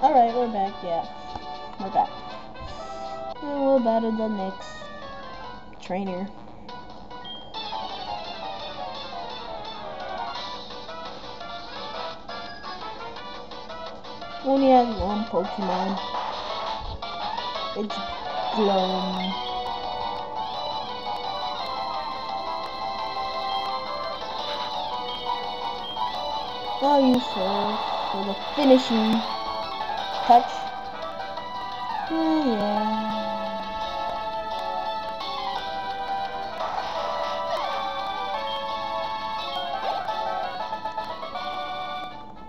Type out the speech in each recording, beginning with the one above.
Alright, we're back, yeah. We're back. And we'll battle the next trainer. Only has one Pokemon. It's Gloom. I'll use her for the finishing touch. Oh yeah.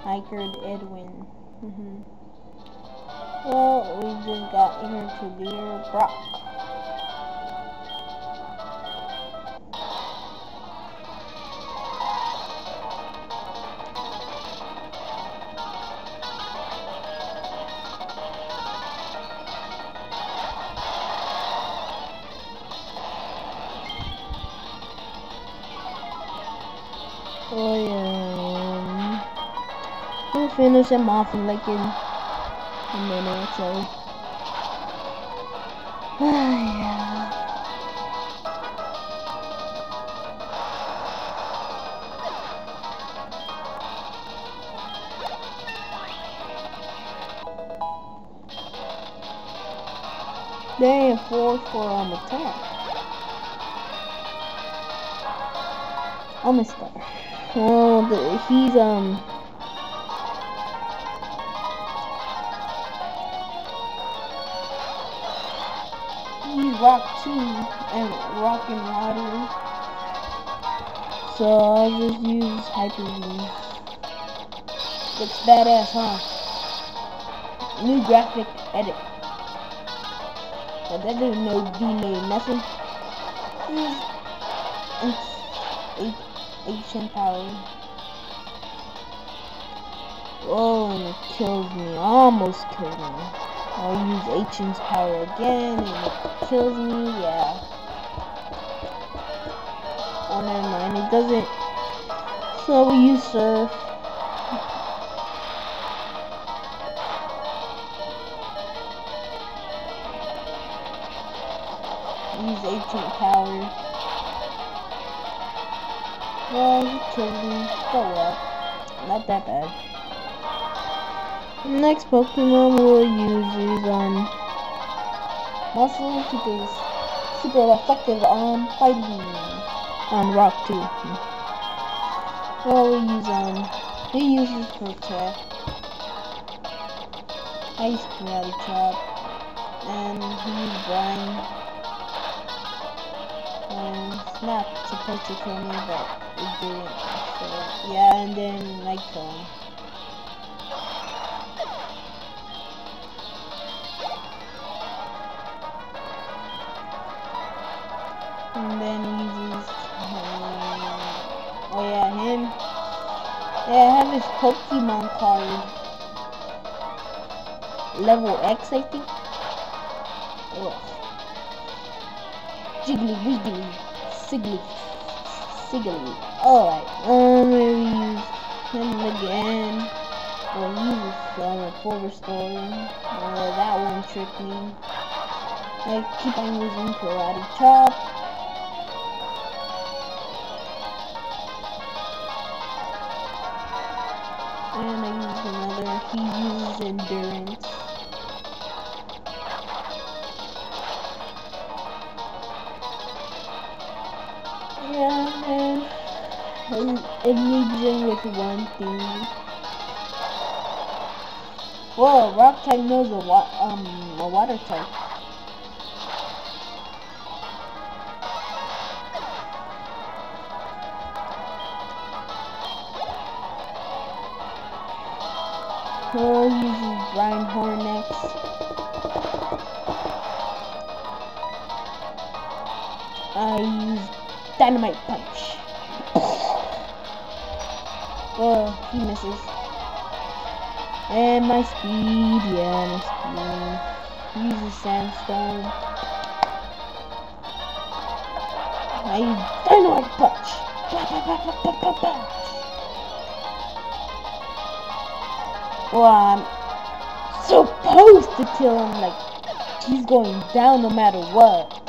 Hiker Edwin. Well, we just got here to Leer Brock. Oh yeah. We'll finish him off in like a minute or so. Yeah. Damn, 4 for attack. Amistar. Oh, he's Rock 2 and Rock and Water. So I'll just use Hyper Beam. Looks badass, huh? New graphic edit. But that didn't do nothing. It's ancient power. Oh, and it kills me. Almost killed me. I'll use Ancient's power again, and it kills me. Yeah. Oh, never mind. It doesn't. So we use Surf. Use Ancient power. Well, he killed me. Oh well. Not that bad. Next Pokemon we'll use is Muscle, because super effective on fighting on Rock 2. Well, we use Protect, Ice Karate Chop, and we use Brine. And it's not supposed to kill me, but it didn't. So yeah, and then Nitro. And then he uses, oh yeah, him. Yeah, I have his Pokemon card. Level X, I think. Ugh. Jiggly Wiggly. Siggly. Alright, we'll use him again. We'll use full restore. That won't trick me. I keep on using Karate Chop. And I use another. He uses Endurance. Yeah, and it leaves him with one thing. Whoa, Rock type knows a water type. We'll use Brine Hornex. I use Dynamite Punch. Oh, he misses. And my speed, yeah, my speed. Uses Sandstorm. I use Dynamite Punch. Well, supposed to kill him, like, he's going down no matter what.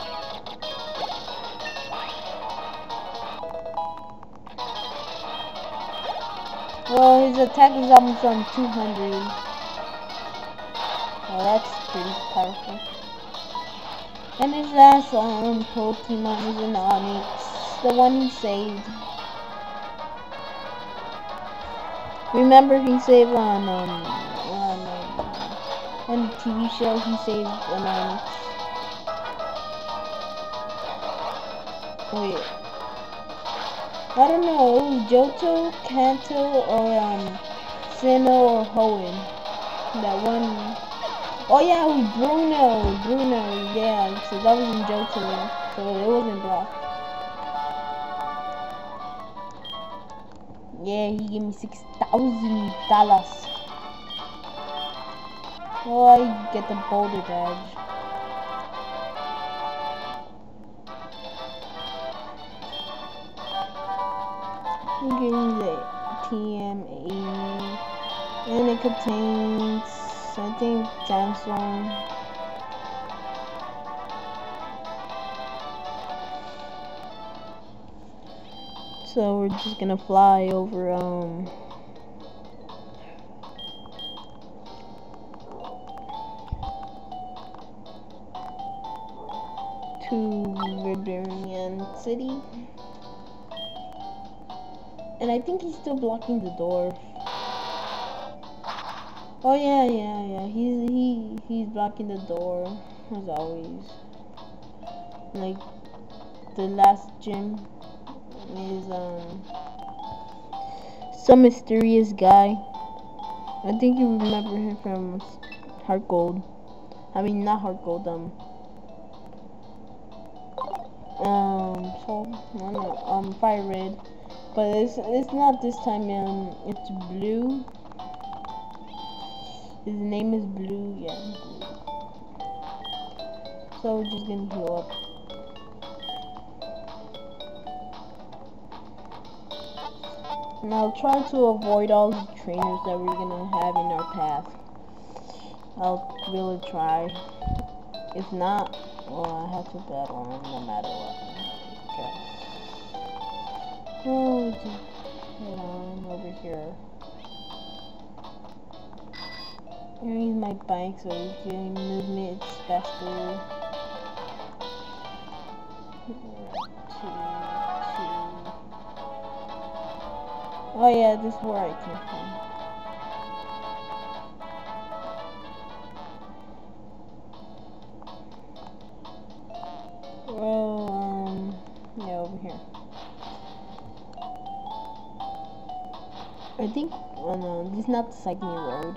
Well, his attack is almost on 200. Well, that's pretty powerful. And his last Pokemon is an Onix, the one he saved. Remember, he saved on the TV show, he saved an Onix. Wait, I don't know, it was Johto, Kanto, or Sinnoh or Hoenn. That one. Oh yeah, it was Bruno, yeah, so that was in Johto, so it wasn't Brock. Yeah, he gave me $6,000. Oh, I get the boulder badge. He gave me the TM80, and it contains, I think, Samsung. So we're just gonna fly over to Riverinian City, and I think he's still blocking the door. Oh yeah, he's blocking the door as always. Like the last gym is some mysterious guy. I think you remember him from Heart Gold. I mean, not Heart Gold. So I don't know. Fire Red, but it's not this time. It's Blue. His name is Blue. Yeah. Blue. So we're just gonna heal up. And I'll try to avoid all the trainers that we're gonna have in our path. I'll really try. If not, well, I have to battle him no matter what. Okay. Oh, just head on over here. I'm gonna use my bike so it's getting movement, it's faster. Oh yeah, this is where I came from. Well, yeah, over here. I think, oh no, this is not the Cycling Road.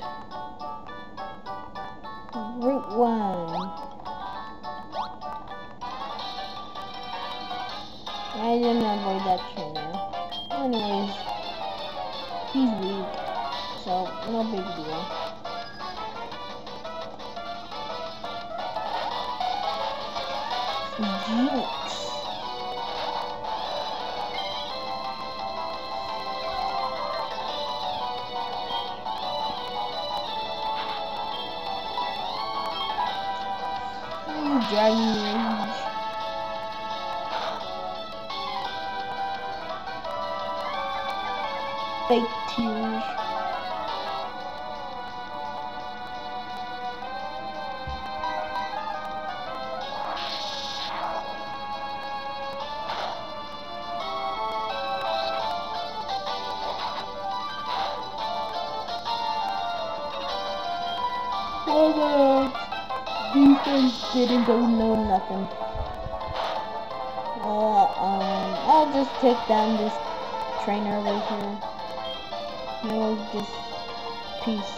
Route 1. I didn't avoid that trainer. Anyways, he's weak, so no big deal. Jinx. Dragon Rage. Fake tears. Oh no. Defense didn't go no nothing. I'll just take down this trainer right here. No, just peace.